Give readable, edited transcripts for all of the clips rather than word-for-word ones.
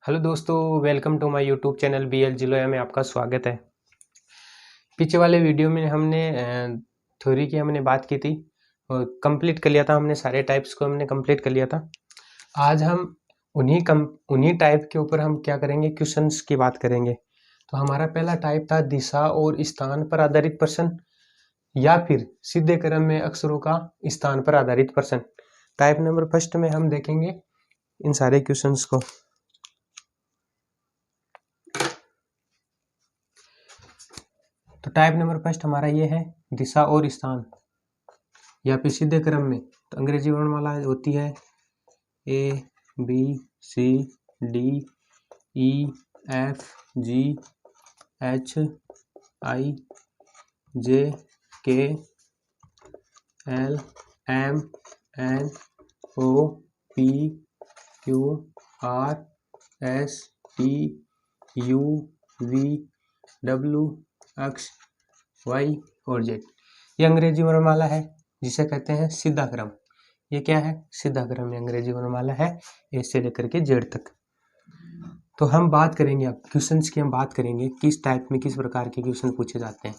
Hello दोस्तों, welcome to my YouTube channel BL जिलोया में आपका स्वागत है। पीछे वाले वीडियो में हमने थ्योरी की हमने बात की थी और कंप्लीट कर लिया था। हमने सारे टाइप्स को हमने कंप्लीट कर लिया था। आज हम उन्हीं टाइप के ऊपर हम क्या करेंगे, क्वेश्चंस की बात करेंगे। तो हमारा पहला टाइप था दिशा और स्थान पर आधारित प्रश्न या फिर सीधे क्रम में अक्षरों का स्थान पर आधारित प्रश्न। टाइप नंबर फर्स्ट में हम देखेंगे इन सारे क्वेश्चंस को। तो टाइप नंबर फर्स्ट हमारा ये है दिशा और स्थान या फिर सीधे क्रम में। तो अंग्रेजी वर्णमाला होती है ABCDEFGHIJKLMNOPQRSTUV और Z। ये अंग्रेजी वर्णमाला है जिसे कहते हैं सीधा क्रम। ये क्या है? सीधा क्रम में अंग्रेजी वर्णमाला है ए से लेकर के जेड तक। तो हम बात करेंगे अब क्वेश्चंस की। हम बात करेंगे किस टाइप में किस प्रकार के क्वेश्चन पूछे जाते हैं।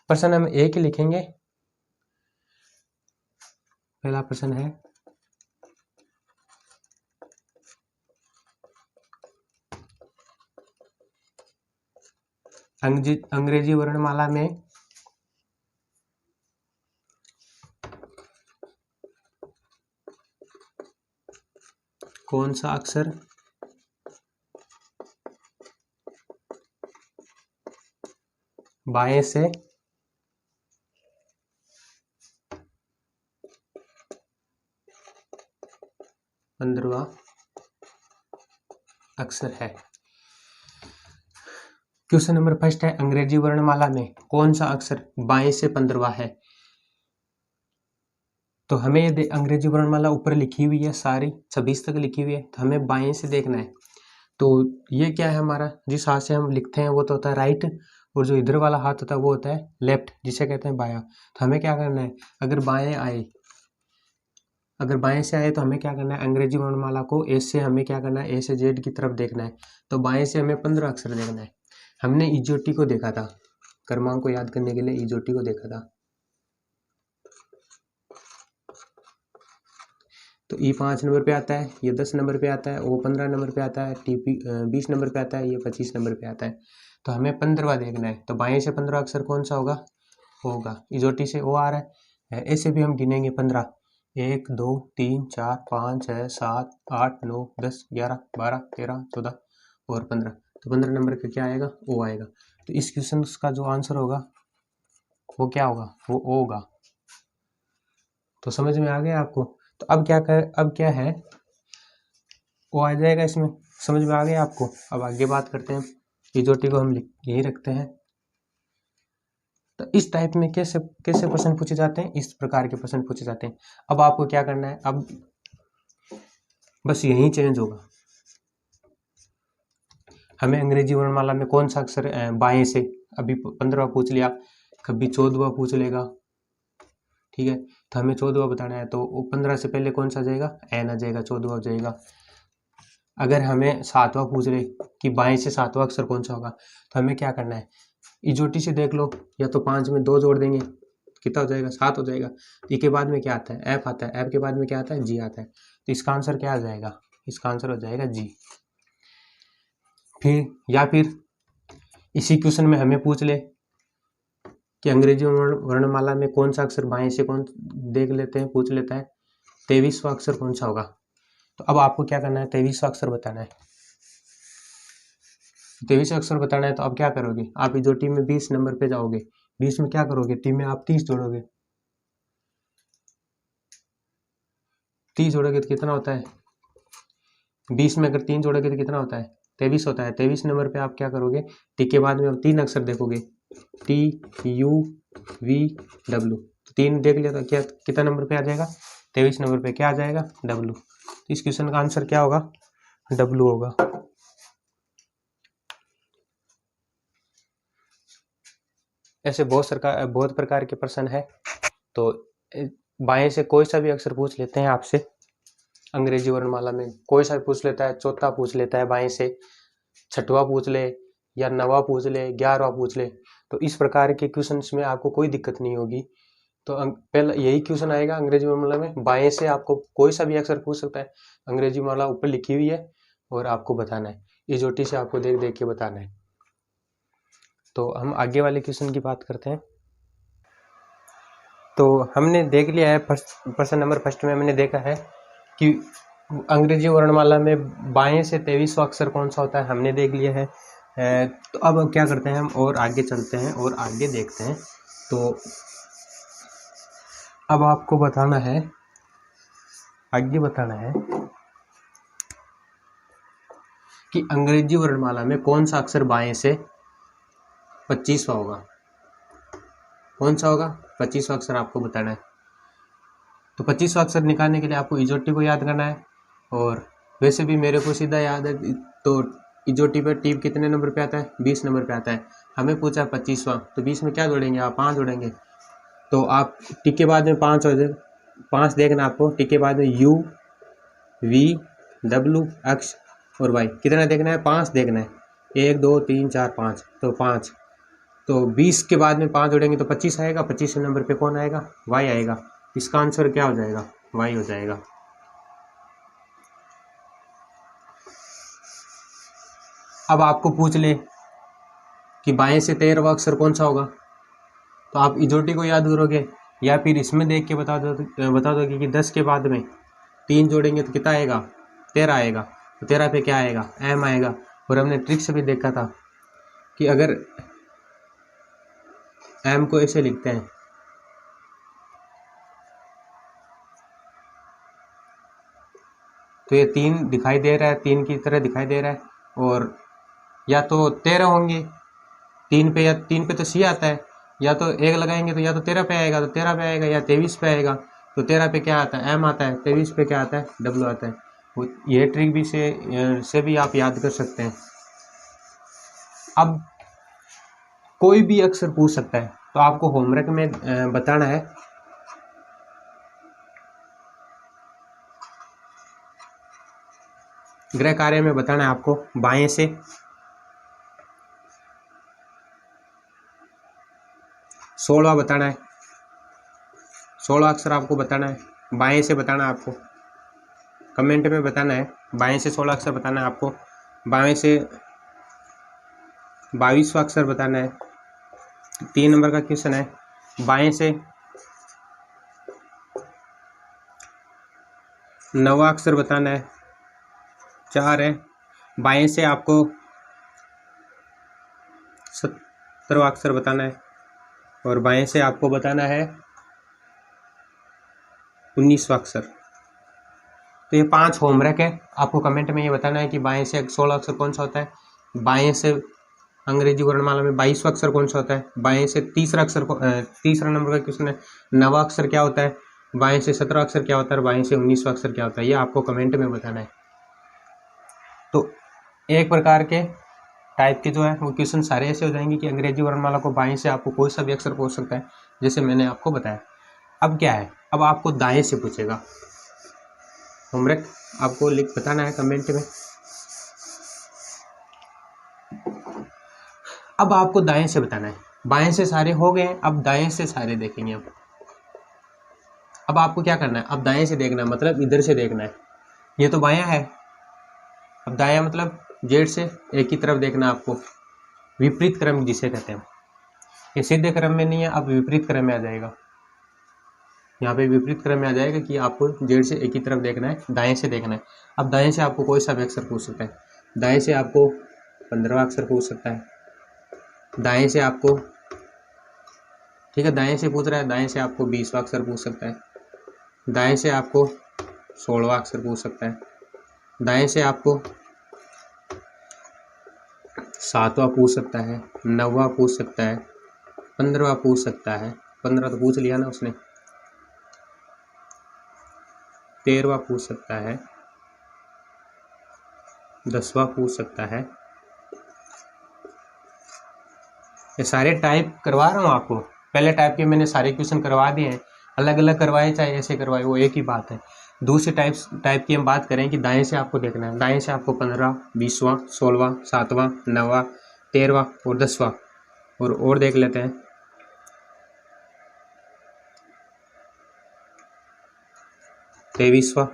प्रश्न हम एक ही लिखेंगे। पहला प्रश्न है अंग्रेजी वर्णमाला में कौन सा अक्षर बाएं से पंद्रहवां अक्षर है। क्वेश्चन नंबर फर्स्ट है अंग्रेजी वर्णमाला में कौन सा अक्षर बाएं से 15वां है। तो हमें ये अंग्रेजी वर्णमाला ऊपर लिखी हुई है, सारी 26 तक लिखी हुई है। तो हमें बाएं से देखना है। तो ये क्या है हमारा, जिस हाथ से हम लिखते हैं वो तो होता है राइट, और जो इधर वाला हाथ होता है वो होता है लेफ्ट, जिसे कहते हैं बायां। तो हमें क्या करना है, अगर बाएं से आए तो हमें क्या करना है, अंग्रेजी वर्णमाला को ए से हमें क्या करना है, ए से जेड की तरफ देखना है। तो बाएं से हमें 15 अक्षर देखना है। हमने इजोटी को देखा था, क्रमांक को याद करने के लिए इजोटी को देखा था। तो ई 5 नंबर पे आता है, ये 10 नंबर पे आता है, वो 15 नंबर पे आता है, टीपी 20 नंबर पे आता है, ये 25 नंबर पे आता है। तो हमें 15वां देखना है। तो बाएं से 15 अक्षर कौन सा होगा इजोटी से ओ आ रहा है। ऐसे भी हम गिनेंगे 15, 1 2 3 4 5 6 7 8 9 10 11 12 13 14 और 15। तो 15 नंबर पे क्या आएगा, ओ आएगा। तो इस क्वेश्चन का जो आंसर होगा वो क्या होगा, वो ओ होगा। तो समझ में आ गया आपको। तो अब क्या है, वो आ जाएगा इसमें। समझ में आ गया आपको। अब आगे बात करते हैं। इजोटी को हम यही रखते हैं। तो इस टाइप में कैसे कैसे प्रश्न पूछे जाते हैं, इस प्रकार के प्रश्न पूछे जाते हैं। अब आपको क्या करना है, अब बस यही चेंज होगा। हमें अंग्रेजी वर्णमाला में कौन सा अक्षर बाएं से, अभी 15वां पूछ लिया, कभी 14वां पूछ लेगा, ठीक है। तो हमें 14वां बताना है, तो 15 से पहले कौन सा आ जाएगा, एन आ जाएगा, 14वां हो जाएगा। अगर हमें 7वां पूछ रहे कि बाएं से 7वां अक्षर कौन सा होगा, तो हमें क्या करना है, इजोटी से देख लो, या तो 5 में 2 जोड़ देंगे, कितना हो जाएगा, 7 हो जाएगा। ई के बाद में क्या आता है, एफ आता है, एफ के बाद में क्या आता है, जी आता है। तो इसका आंसर क्या आ जाएगा, इसका आंसर हो जाएगा जी। फिर इसी क्वेश्चन में हमें पूछ ले कि अंग्रेजी वर्णमाला में कौन सा अक्षर बाएं से कौन, देख लेते हैं, पूछ लेता है 23वां अक्षर कौन सा होगा। तो अब आपको क्या करना है, 23वां अक्षर बताना है। 23 अक्षर बताना है। तो अब क्या करोगे, आप जो टीम में 20 नंबर पे जाओगे, 20 में क्या करोगे, टीम में आप 30 जोड़ोगे। 30 जोड़ोगे तो कितना होता है, 20 में अगर 3 जोड़ोगे तो कितना होता है, 23 होता है। 23 नंबर पे आप क्या करोगे, टी के बाद में आप 3 अक्षर देखोगे, टी यू वी डब्ल्यू। तो 3 देख लिया तो क्या कितना नंबर पे आ जाएगा, 23 नंबर पे क्या आ जाएगा, डब्ल्यू। तो इस क्वेश्चन का आंसर क्या होगा, डब्ल्यू होगा। ऐसे बहुत प्रकार के प्रश्न है। तो बाएं से कोई सा भी अक्षर पूछ लेते हैं आपसे, अंग्रेजी वर्णमाला में कोई सा भी पूछ लेता है, चौथा पूछ लेता है बाएं से, छठवां पूछ ले या नवा पूछ ले, 11वां पूछ ले, तो इस प्रकार के क्वेश्चंस में आपको कोई दिक्कत नहीं होगी। तो पहला यही क्वेश्चन आएगा अंग्रेजी वर्णमाला में, बाएं से आपको कोई सा भी अक्षर पूछ सकता है, अंग्रेजी वर्णमाला ऊपर लिखी हुई है और आपको बताना है, इजोटी से आपको देख देख के बताना है। तो हम आगे वाले क्वेश्चन की बात करते हैं। तो हमने देख लिया है प्रश्न नंबर फर्स्ट में हमने देखा है कि अंग्रेजी वर्णमाला में बाएं से 23वां अक्षर कौन सा होता है, हमने देख लिया है। तो अब क्या करते हैं हम, और आगे चलते हैं और आगे देखते हैं। तो अब आपको बताना है, आगे बताना है कि अंग्रेजी वर्णमाला में कौन सा अक्षर बाएं से 25वां होगा, कौन सा होगा 25वां अक्षर आपको बताना है। तो 25वां अक्षर निकालने के लिए आपको इजोटी को याद करना है, और वैसे भी मेरे को सीधा याद है। तो इजोटी पे टीप कितने नंबर पे आता है, 20 नंबर पे आता है। हमें पूछा 25वां, तो 20 में क्या जोड़ेंगे आप, 5 जोड़ेंगे। तो आप टिक के बाद में 5 हो जाए, 5 देखना आपको, टिक के बाद में U V W X और Y कितना देखना है, 5 देखना है, 1 2 3 4 5, तो 5। तो 20 के बाद में 5 जोड़ेंगे तो 25 आएगा, 25 नंबर पे कौन आएगा, Y आएगा। इसका आंसर क्या हो जाएगा, Y हो जाएगा। अब आपको पूछ ले कि बाएं से 13वां अक्षर कौन सा होगा, तो आप इजोटी को याद करोगे या फिर इसमें देख के बता दोगे कि 10 के बाद में 3 जोड़ेंगे तो कितना आएगा, 13 आएगा। तो 13 पे क्या आएगा, M आएगा। और हमने ट्रिक से भी देखा था कि अगर M को ऐसे लिखते हैं, तो ये 3 दिखाई दे रहा है, 3 की तरह दिखाई दे रहा है, और या तो 13 होंगे 3 पे, या 3 पे तो C आता है, या तो 1 लगाएंगे तो या तो 13 पे आएगा, तो 13 पे आएगा, या 23 पे आएगा। तो 13 पे क्या आता है, M आता है, 23 पे क्या आता है, W आता है। ये ट्रिक भी से भी आप याद कर सकते हैं। अब कोई भी अक्षर पूछ सकता है, तो आपको होमवर्क में बताना है गृह कार्य में बताना है आपको, बाएं से 16वां बताना है, 16 अक्षर आपको बताना है, बाएं से बताना है आपको, कमेंट में बताना है, बाएं से 16 अक्षर बताना है आपको, बाएं से 22वां अक्षर बताना है। 3 नंबर का क्वेश्चन है, बाएं से 9वां अक्षर बताना है। 4 है, बाएं से आपको 17वां अक्षर बताना है, और बाएं से आपको बताना है 19वां अक्षर। तो ये 5 होमवर्क है, आपको कमेंट में ये बताना है कि बाएं से 16 अक्षर कौन सा होता है, बाएं से अंग्रेजी वर्णमाला में 22वां अक्षर कौन सा होता है, बाएं से तीसरा नंबर का क्वेश्चन है, 9वां अक्षर क्या होता है, बाएं से 17वां अक्षर क्या होता है, बाएं से 19वां अक्षर क्या होता है, ये आपको कमेंट में बताना है। तो एक प्रकार के टाइप के जो है वो क्वेश्चन सारे ऐसे हो जाएंगे कि अंग्रेजी वर्णमाला को बाएं से आपको कोई सा भी अक्षर पूछ सकता है, जैसे मैंने आपको बताया। अब क्या है, अब आपको दाएं से पूछेगा। होमवर्क आपको लिख बताना है कमेंट में। अब आपको दाएं से बताना है, बाएं से सारे हो गए, अब दाएं से सारे देखेंगे। अब आपको क्या करना है, अब दाएं से देखना है, मतलब इधर से देखना है। ये तो बायां है, अब दायां मतलब जेड से एक ही तरफ देखना आपको, विपरीत क्रम जिसे कहते हैं। ये सीधे क्रम में नहीं है, अब विपरीत क्रम में आ जाएगा। यहाँ पे विपरीत क्रम में आ जाएगा कि आपको जेड से एक ही तरफ देखना है, दाएं से देखना है। अब दाएं से आपको कोई सा भी अक्षर पूछ सकता है, दाएं से आपको 15वां अक्षर पूछ सकता है, दाएं से आपको, ठीक है दाएं से पूछ रहा है, दाएं से आपको 20वां अक्षर पूछ सकता है, दाएं से आपको 16वां अक्षर पूछ सकता है, दाएं से आपको 7वां पूछ सकता है, 9वां पूछ सकता है, 15वां पूछ सकता है, 15 तो पूछ लिया ना उसने, 13वां पूछ सकता है, 10वां पूछ सकता है। ये सारे टाइप करवा रहा हूँ आपको, पहले टाइप के मैंने सारे क्वेश्चन करवा दिए हैं, अलग अलग करवाए चाहे ऐसे करवाए वो एक ही बात है। दूसरे टाइप की हम बात करें कि दाएं से आपको देखना है, दाएं से आपको 15, 20वां, 16वां, 7वां, 9वां, 13वां और 10वां और देख लेते हैं। तेईसवां,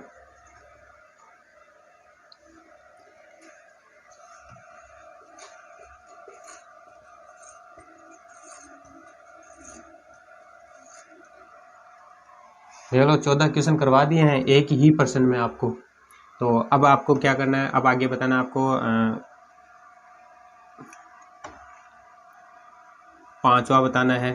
चलो 14 क्वेश्चन करवा दिए हैं एक ही पर्सन में आपको। तो अब आपको क्या करना है, अब आगे बताना है आपको 5वां बताना है,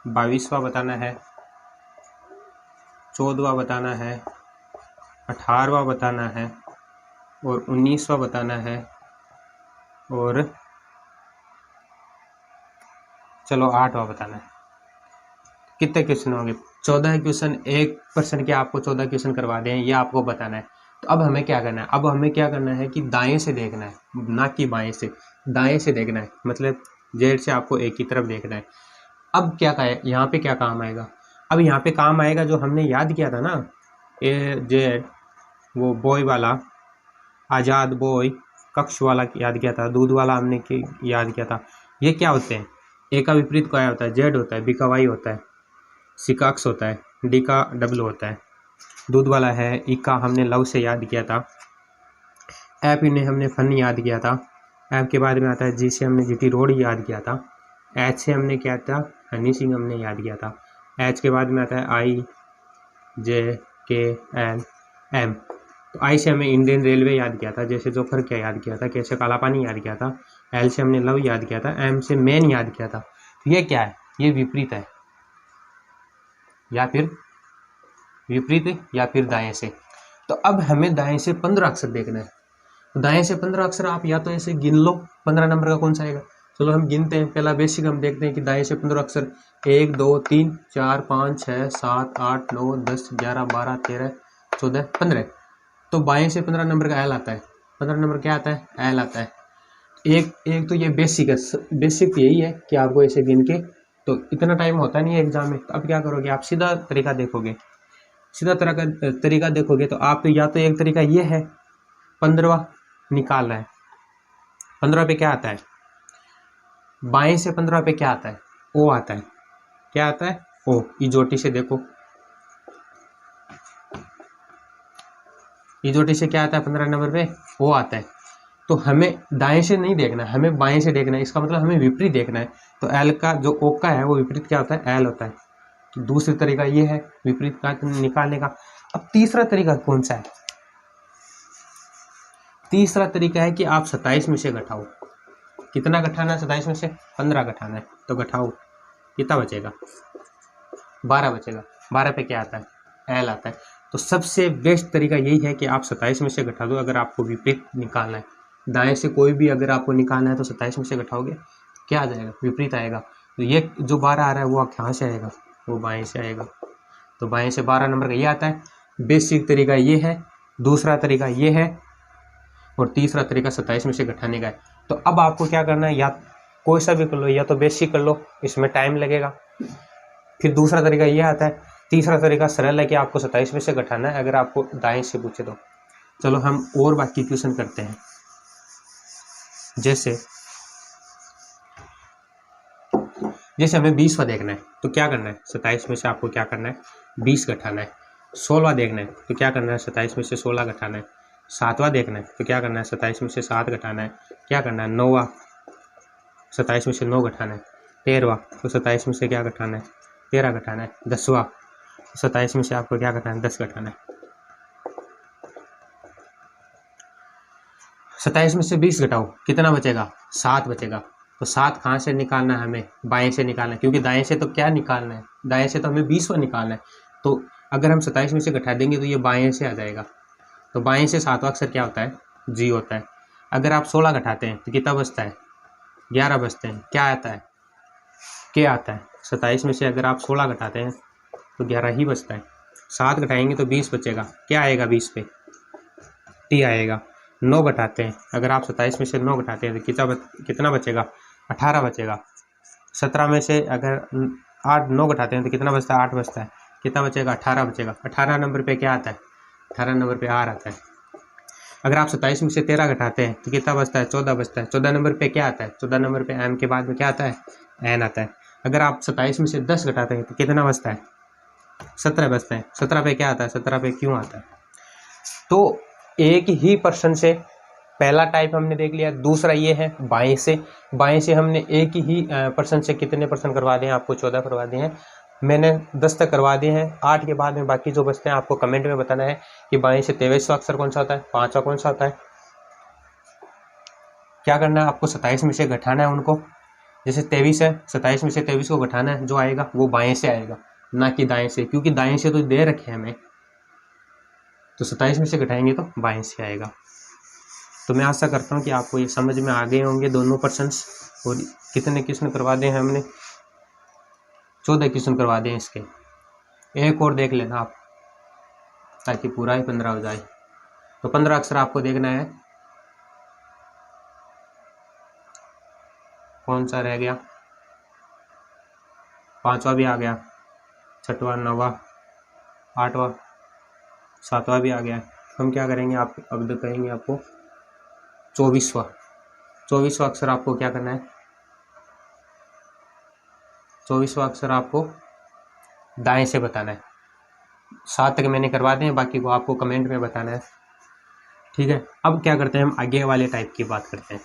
22वां बताना है, 14वां बताना है, 18वां बताना है और 19वां बताना है और चलो 8वां बताना है। कितने क्वेश्चन होंगे? 14 क्वेश्चन, एक पर्सन के आपको 14 क्वेश्चन करवा दें, ये आपको बताना है। तो अब हमें क्या करना है, अब हमें क्या करना है कि दाएं से देखना है, ना कि बाएं से, दाएं से देखना है, मतलब जेड से आपको एक ही तरफ देखना है। अब क्या है यहाँ पे क्या काम आएगा, अब यहाँ पे काम आएगा जो हमने याद किया था ना, ए जेड, वो बॉय वाला, आज़ाद बॉय, कक्ष वाला याद किया था, दूध वाला हमने याद किया था। ये क्या होते हैं, ए का विपरीत क्या होता है, जेड होता है, बी का वाई होता है, सी का अक्स होता है, डी का डबल होता है, दूध वाला है, ई का हमने लव से याद किया था, एफ ने हमने फन याद किया था, एफ के बाद में आता है जी से हमने जीटी रोड याद किया था, एच से हमने क्या था, हनी सिंह हमने याद किया था, एच के बाद में आता है आई, जे, के, एल, एम। तो आई से हमें इंडियन रेलवे याद किया था, जैसे जोफर क्या याद किया था, कैसे काला पानी याद किया था, एल से हमने लव याद किया था, एम से मैन याद किया था। तो ये क्या है, ये विपरीत है, या फिर विपरीत या फिर दाएं से। तो अब हमें दाएं से 15 अक्षर देखना है। तो दाएं से 15 अक्षर आप या तो ऐसे गिन लो, 15 नंबर का कौन सा आएगा। चलो हम गिनते हैं, पहला बेसिक हम देखते हैं कि दाएं से 15 अक्षर 1 2 3 4 5 6 7 8 9 10 11 12 13 14 15। तो बाएं से 15 नंबर का एल आता है, 15 नंबर क्या आता है, एल आता है। एक तो ये बेसिक है, बेसिक यही है कि आपको ऐसे गिन के, तो इतना टाइम होता नहीं है एग्जाम में। तो अब क्या करोगे, आप सीधा तरीका देखोगे, सीधा तरह का तरीका देखोगे तो आप या तो एक तरीका ये है 15वां निकालना है। 15 पे क्या आता है, बाएं से 15 पे क्या आता है, ओ आता है, क्या आता है, ओ। इजोटी से देखो, इजोटी से क्या आता है 15 नंबर पे, ओ आता है। तो हमें दाएं से नहीं देखना है, हमें बाएं से देखना है, इसका मतलब हमें विपरीत देखना है। तो एल का जो ओ का है वो विपरीत क्या होता है, एल होता है। तो दूसरी तरीका ये है विपरीत का निकालने का। अब तीसरा तरीका कौन सा है, तीसरा तरीका है कि आप 27 में से घटाओ। कितना घटाना है 27 में से, 15 घटाना है। तो घटाओ, कितना बचेगा, 12 बचेगा। 12 पे क्या आता है, एल आता है। तो सबसे बेस्ट तरीका यही है कि आप 27 में से घटा दो, अगर आपको विपरीत निकालना है। दाएं से कोई भी अगर आपको निकालना है तो 27 में से घटाओगे, क्या आ जाएगा, विपरीत आएगा। तो ये जो 12 आ रहा है वो कहाँ से आएगा, वो बाएं से आएगा। तो बाएं से 12 नंबर का ये आता है। बेसिक तरीका ये है, दूसरा तरीका ये है और तीसरा तरीका 27 में से घटाने का है। तो अब आपको क्या करना है, या कोई सा भी कर लो, या तो बेसिक कर लो, इसमें टाइम लगेगा। फिर दूसरा तरीका ये आता है। तीसरा तरीका सरल है कि आपको 27 में से घटाना है, अगर आपको दाएं से पूछे तो। चलो हम और बाकी क्वेश्चन करते हैं। जैसे हमें 20वां देखना है तो क्या करना है, 27 में से आपको क्या करना है, 20 घटाना है। 16वां देखना है तो क्या करना है, 27 में से 16 घटाना है। 7वां देखना है तो क्या करना है, 27 में से 7 घटाना है। क्या करना है, 9वां, 27 में से 9 घटाना है। 13वां तो 27 में से क्या घटाना है, 13 घटाना है। 10वां 27 में से आपको क्या घटाना है, 10 घटाना है। 27 में से 20 घटाओ, कितना बचेगा, 7 बचेगा। तो 7 कहाँ से निकालना है, हमें बाएं से निकालना है, क्योंकि दाएं से तो क्या निकालना है, दाएं से तो हमें 20वां निकालना है। तो अगर हम 27 में से घटा देंगे तो ये बाएं से आ जाएगा। तो बाएं से 7वां अक्षर क्या होता है, जी होता है। अगर आप 16 घटाते हैं तो कितना बचता है, 11 बचते हैं। क्या आता है, क्या आता है। 27 में से अगर आप 16 घटाते हैं तो 11 ही बचता है। 7 घटाएंगे तो 20 बचेगा। क्या आएगा 20 पे, टी आएगा। 9 घटाते हैं, अगर आप 27 में से 9 घटाते हैं तो कितना बचेगा, 18 बचेगा। 17 में से अगर 8 9 घटाते हैं तो कितना बचता है? 8 बचता है। कितना बचेगा? 18 बचेगा। 18 नंबर पे क्या आता है? 18 नंबर पे आर आता है। अगर आप 27 में से 13 घटाते हैं तो कितना बचता है? 14 बचता है। 14 नंबर पे क्या आता है? 14 नंबर पे एम के बाद में क्या आता है? एन आता है। अगर आप 27 में से 10 घटाते हैं तो कितना बचता है? 17 बचता है। 17 पे क्या आता है? 17 पे क्यों आता है? तो एक ही पर्सन से पहला टाइप हमने देख लिया। दूसरा ये है बाएं से। बाएं से हमने एक ही पर्सन से कितने पर्सन करवा दिए हैं? आपको 14 करवा दिए हैं। मैंने 10 तक करवा दिए हैं। 8 के बाद में बाकी जो बचते हैं आपको कमेंट में बताना है कि बाएं से 23वां अक्षर कौन सा होता है, 5वां कौन सा होता है। क्या करना है आपको? 27 में से घटाना है उनको। जैसे 23 है, 27 में से 23 को घटाना है, जो आएगा वो बाएं से आएगा, ना कि दाएं से, क्योंकि दाएं से तो दे रखे हैं हमें। तो 27 में से घटाएंगे तो बाएं से आएगा। तो मैं आशा करता हूँ कि आपको ये समझ में आ गए होंगे दोनों पर्सन्स। और कितने क्वेश्चन करवा दिए हैं हमने? 14 क्वेश्चन करवा दिए इसके। एक और देख लेना आप, ताकि पूरा ही 15 हो जाए। तो 15 अक्षर आपको देखना है। कौन सा रह गया? 5वां भी आ गया, 6वां, 9वां, 8वां, 7वां भी आ गया। हम क्या करेंगे? आप अब कहेंगे आपको 24वां। 24वां अक्षर आपको क्या करना है? 24वां अक्षर आपको दाएं से बताना है। 7 तक मैंने करवा दिए, बाकी को आपको कमेंट में बताना है। ठीक है, अब क्या करते हैं? हम आगे वाले टाइप की बात करते हैं।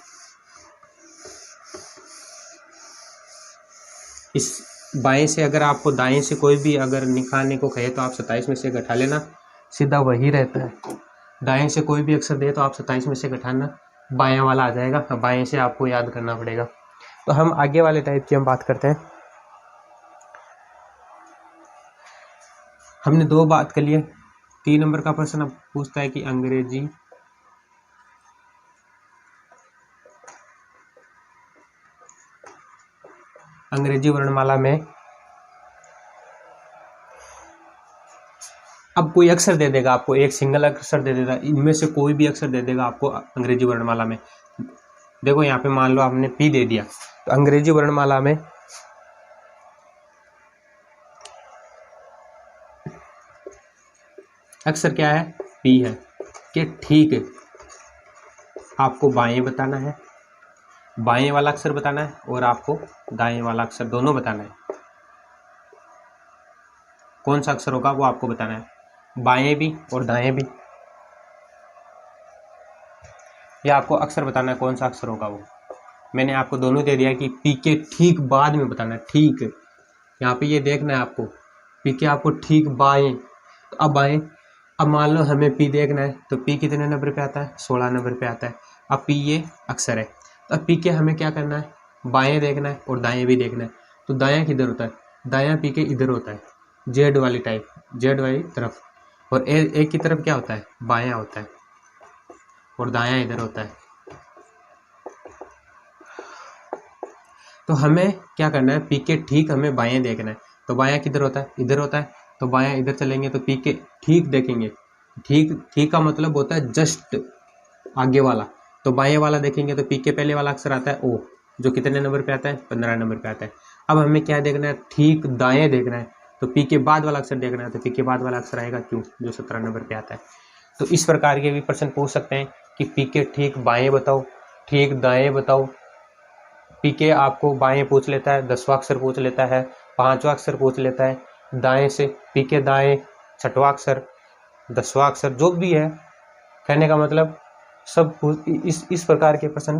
इस बाएं से अगर आपको दाएं से कोई भी अगर निकालने को कहे तो आप 27 में से घटा लेना, सीधा वही रहता है। दाएं से कोई भी अक्षर दे तो आप 27 में से घटाना, बायां वाला आ जाएगा। बाएं से आपको याद करना पड़ेगा। तो हम आगे वाले टाइप की हम बात करते हैं। हमने 2 बात कर लिए। 3 नंबर का प्रश्न अब पूछता है कि अंग्रेजी वर्णमाला में अब कोई अक्षर दे देगा आपको, एक सिंगल अक्षर दे देगा, इनमें से कोई भी अक्षर दे देगा आपको अंग्रेजी वर्णमाला में। देखो यहाँ पे मान लो आपने पी दे दिया, तो अंग्रेजी वर्णमाला में अक्षर क्या है? पी है। कि ठीक है, आपको बाएं बताना है, बाएं वाला अक्षर बताना है, और आपको दाएं वाला अक्षर दोनों बताना है। कौन सा अक्षर होगा वो आपको बताना है, बाएं भी और दाएं भी। या आपको अक्षर बताना है कौन सा अक्षर होगा वो। मैंने आपको दोनों दे दिया कि पी के ठीक बाद में बताना है। ठीक है, यहाँ पे ये देखना है आपको, पी के आपको ठीक बाएं। तो अब बाएं, अब मान लो हमें पी देखना है, तो पी कितने नंबर पे आता है? 16 नंबर पे आता है। अब पी ये अक्षर है, तो अब पी के हमें क्या करना है? बाएं देखना है और दाएं भी देखना है। तो दायां किधर होता है? दायां पी के इधर होता है, जेड वाली टाइप, जेड वाली तरफ। और एक की तरफ क्या होता है? बायां होता है, और दायां इधर होता है। तो हमें क्या करना है? पी के ठीक हमें बाएं देखना है। तो बायां किधर होता है? इधर होता है। तो बायां इधर चलेंगे तो पी के ठीक देखेंगे। ठीक, ठीक का मतलब होता है जस्ट आगे वाला। तो बाएं वाला देखेंगे तो पी के पहले वाला अक्षर आता है ओ, जो कितने नंबर पे आता है? 15 नंबर पे आता है। अब हमें क्या देखना है? ठीक दाएं देखना है। तो पी के बाद वाला अक्षर देखना है, तो पी के बाद वाला अक्षर आएगा क्यों? जो 17 नंबर पे आता है। तो इस प्रकार के भी प्रश्न पूछ सकते हैं कि पी के ठीक बाएं बताओ, ठीक दाएं बताओ। पी के आपको बाएं पूछ लेता है, 10वां अक्षर पूछ लेता है, 5वां अक्षर पूछ लेता है। दाएं से पी के दाएं 6वां अक्षर, 10वां अक्षर, जो भी है, कहने का मतलब सब इस प्रकार के प्रश्न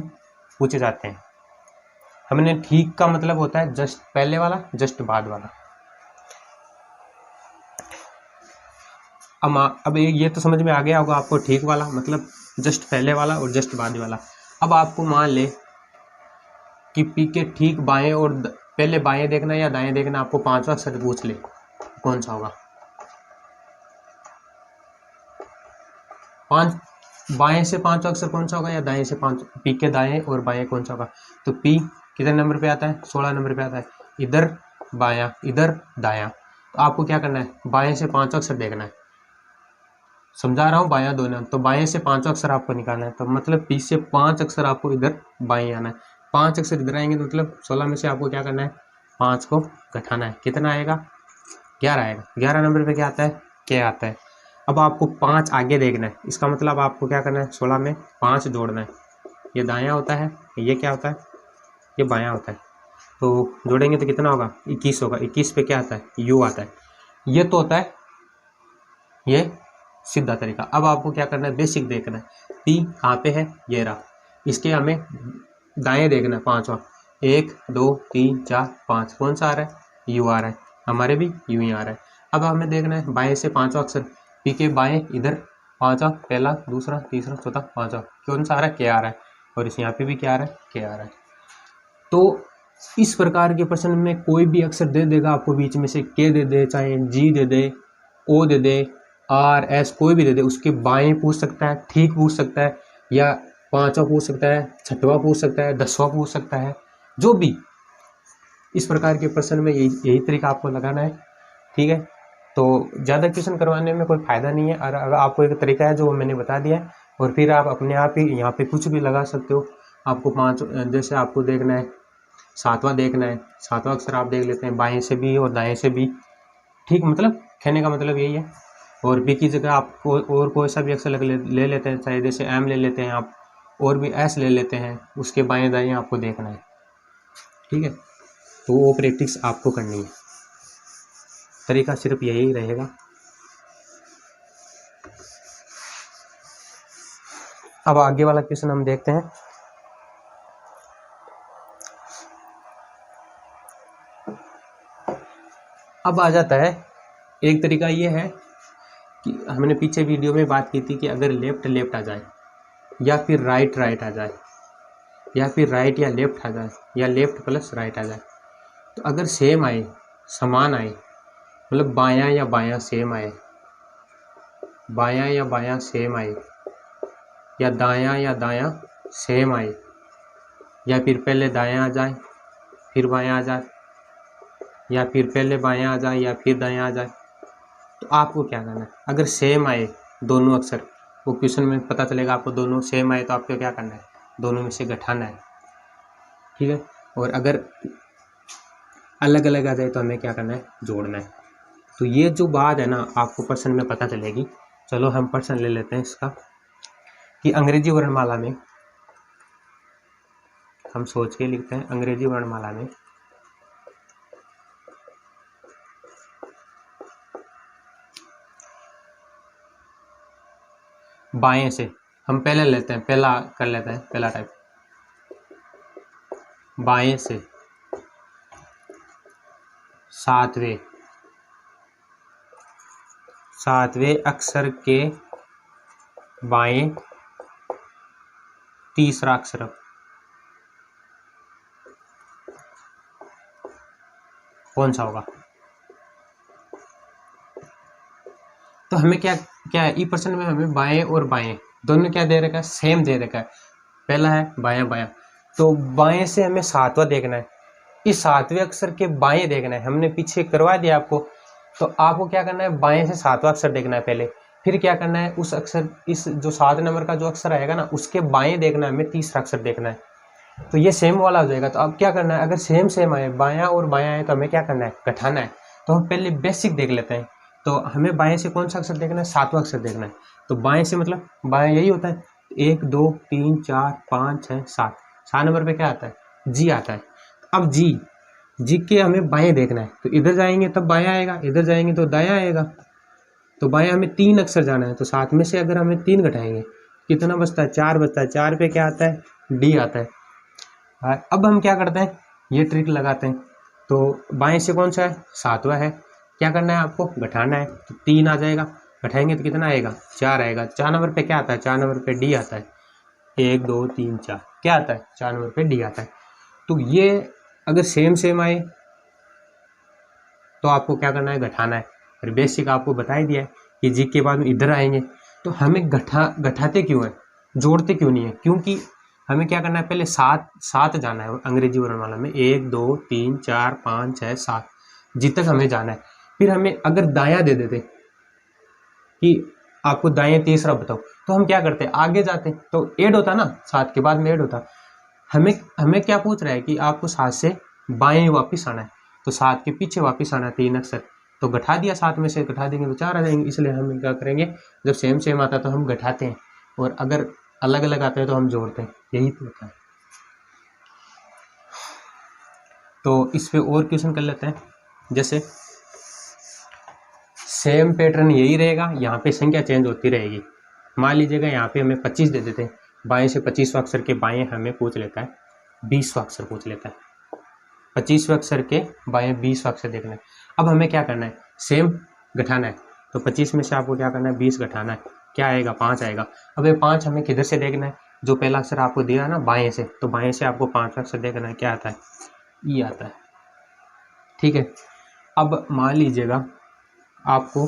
पूछे जाते हैं। हमने ठीक का मतलब होता है जस्ट पहले वाला, जस्ट बाद वाला। अब ये तो समझ में आ गया होगा आपको, ठीक वाला मतलब जस्ट पहले वाला और जस्ट बाद वाला। अब आपको मान ले कि पी के ठीक बाएं और पहले बाएं देखना या दाएं देखना, आपको 5वां अक्षर पूछ ले, कौन सा होगा? बाएं से 5वां अक्षर कौन सा होगा, या दाएं से 5? पी के दाएं और बाएं कौन सा होगा? तो पी कितने नंबर पे आता है? 16 नंबर पे आता है। इधर बायां, इधर दायां। तो आपको क्या करना है? बाएं से 5वां अक्षर देखना है। समझा रहा हूँ, बायां दोनों। तो बाएं से 5वां अक्षर आपको निकालना है, तो मतलब पी से 5 अक्षर आपको इधर बाएं आना है। 5 अक्षर इधर आएंगे तो मतलब 16 में से आपको क्या करना है, 5 को घटाना है। कितना आएगा, 11 आएगा। 11 नंबर पे क्या आता है, क्या आता है। अब आपको 5 आगे देखना है, इसका मतलब आपको क्या करना है, 16 में 5 जोड़ना है। ये दायां होता है, ये क्या होता है, ये बायां होता है। तो जोड़ेंगे तो कितना होगा, 21 होगा। 21 पे क्या आता है, यू आता है। ये तो होता है ये सीधा तरीका। अब आपको क्या करना है, बेसिक देखना है। पी कहाँ पे है, ये रहा। इसके हमें दाएं देखना है, 5वां। 1 2 3 4 5 कौन सा आ रहा है, यू आ रहा है। हमारे भी यू ही आ रहा है। अब हमें देखना है बाएं से 5वां अक्षर, पी के बाएं इधर 5वां, पहला दूसरा तीसरा चौथा 5वां कौन सा आ रहा है, के आ रहा है। और इस यहाँ पे भी क्या आ रहा है, के आ रहा है। तो इस प्रकार के प्रश्न में कोई भी अक्षर दे देगा आपको बीच में से, के दे दे, चाहे जी दे दे, ओ दे दे, आर एस कोई भी दे दे, उसके बाएं पूछ सकता है, ठीक पूछ सकता है, या 5वां पूछ सकता है, 6वां पूछ सकता है, 10वां पूछ सकता है, जो भी। इस प्रकार के प्रश्न में यही तरीका आपको लगाना है। ठीक है, तो ज़्यादा क्वेश्चन करवाने में कोई फ़ायदा नहीं है। और अगर आपको एक तरीका है जो मैंने बता दिया है, और फिर आप अपने आप ही यहाँ पे कुछ भी लगा सकते हो। आपको 5 जैसे आपको देखना है 7वां देखना है, 7वां अक्षर आप देख लेते हैं बाएं से भी और दाएं से भी। ठीक, मतलब कहने का मतलब यही है। और बी की जगह आप और कोई सा भी अक्षर ले लेते हैं, चाहे जैसे एम ले लेते हैं आप, और भी एस ले लेते हैं, उसके बाएं दाएं आपको देखना है। ठीक है, तो वो प्रैक्टिस आपको करनी है। तरीका सिर्फ यही रहेगा। अब आगे वाला क्वेश्चन हम देखते हैं। अब आ जाता है, एक तरीका ये है कि हमने पीछे वीडियो में बात की थी कि अगर लेफ्ट लेफ्ट आ जाए, या फिर राइट राइट आ जाए, या फिर राइट या लेफ्ट आ जाए, या लेफ्ट प्लस राइट आ जाए, तो अगर सेम आए, समान आए, मतलब बायां या बायां सेम आए, बायां या बायां सेम आए, या दायां सेम आए, या फिर पहले दायां आ जाए फिर बायां आ जाए, या फिर पहले बायां आ जाए या फिर दायां आ जाए, तो आपको क्या करना है। अगर सेम आए दोनों अक्षर, वो क्वेश्चन में पता चलेगा आपको दोनों सेम आए, तो आपको क्या करना है, दोनों में से घटाना है। ठीक है, और अगर अलग अलग आ जाए तो हमें क्या करना है, जोड़ना है। तो ये जो बात है ना, आपको प्रश्न में पता चलेगी। चलो हम प्रश्न ले लेते हैं इसका, कि अंग्रेजी वर्णमाला में हम सोच के लिखते हैं। अंग्रेजी वर्णमाला में बाएं से हम पहले लेते हैं, पहला कर लेते हैं, पहला टाइप बाएं से सातवें अक्षर के बाएं तीसरा अक्षर कौन सा होगा। तो हमें क्या क्या है, ई प्रश्न में हमें बाएं और बाएं दोनों क्या दे रखा है, सेम दे रखा है। पहला है बायां बायां, तो बाएं से हमें 7वां देखना है। इस 7वें अक्षर के बाएं देखना है, हमने पीछे करवा दिया आपको। तो आपको क्या करना है, बाएं से 7वां अक्षर देखना है पहले, फिर क्या करना है, उस अक्षर, इस जो 7 नंबर का जो अक्षर आएगा ना, उसके बाएं देखना है, हमें तीसरा अक्षर देखना है। तो ये सेम वाला हो जाएगा। तो अब क्या करना है, अगर सेम सेम आए, बायां और बायां आए, तो हमें क्या करना है, घटाना है। तो हम पहले बेसिक देख लेते हैं। तो हमें बाएं से कौन सा अक्षर देखना है, 7वां अक्षर देखना है। तो बाएं से मतलब बाएं यही होता है, 1 2 3 4 5 6 7। 7 नंबर पे क्या आता है, जी आता है। अब जी के हमें बाएं देखना है, तो इधर जाएंगे तब बायां आएगा, इधर जाएंगे तो दायां आएगा। तो बायां हमें 3 अक्षर जाना है, तो 7 में से अगर हमें 3 घटाएंगे कितना बचता है, 4 बचता है। 4 पे क्या आता है, डी आता है। अब हम क्या करते हैं, ये ट्रिक लगाते हैं। तो बाएं से कौन सा है, 7वां है। क्या करना है, आपको घटाना है। तो 3 आ जाएगा, घटाएंगे तो कितना आएगा, 4 आएगा। 4 नंबर पे क्या आता है, 4 नंबर पे डी आता है। 1 2 3 4 क्या आता है, 4 नंबर पे डी आता है। तो ये अगर सेम सेम आए तो आपको क्या करना है, घटाना है। और बेसिक आपको बता ही दिया है कि जी के बाद में इधर आएंगे। तो हमें घटाते क्यों है, जोड़ते क्यों नहीं है, क्योंकि हमें क्या करना है, पहले 7 जाना है अंग्रेजी वर्णमाला में। 1 2 3 4 5 6 7 जी तक हमें जाना है। फिर हमें अगर दायां दे देते कि आपको दाएं तीसरा बताओ, तो हम क्या करते, आगे जाते। तो ऐड होता ना, 7 के बाद में ऐड होता। हमें हमें क्या पूछ रहा है कि आपको 7 से बाएं वापस आना है, तो 7 के पीछे वापस आना है 3 अक्षर, तो घटा दिया, 7 में से घटा देंगे तो 4 आ जाएंगे। इसलिए हम क्या करेंगे, जब सेम सेम आता है तो हम घटाते हैं, और अगर अलग अलग आता है तो हम जोड़ते हैं, यही तो होता है। तो इस पे और क्वेश्चन कर लेते हैं। जैसे सेम पैटर्न यही रहेगा, यहाँ पे संख्या चेंज होती रहेगी। मान लीजिएगा यहाँ पे हमें 25 दे देते हैं, बाएं से 25वां अक्षर के बाएं हमें पूछ लेता है 20वां अक्षर पूछ लेता है, 25वें अक्षर के बाएं 20वां अक्षर देखना है। अब हमें क्या करना है, सेम घटाना है, तो 25 में से आपको क्या करना है, 20 घटाना है, क्या आएगा, 5 आएगा। अब ये 5 हमें किधर से देखना है, जो पहला अक्षर आपको दिया है ना बाएं से, तो बाएं से आपको 5वां अक्षर देखना है, क्या आता है, ई आता है। ठीक है, अब मान लीजिएगा आपको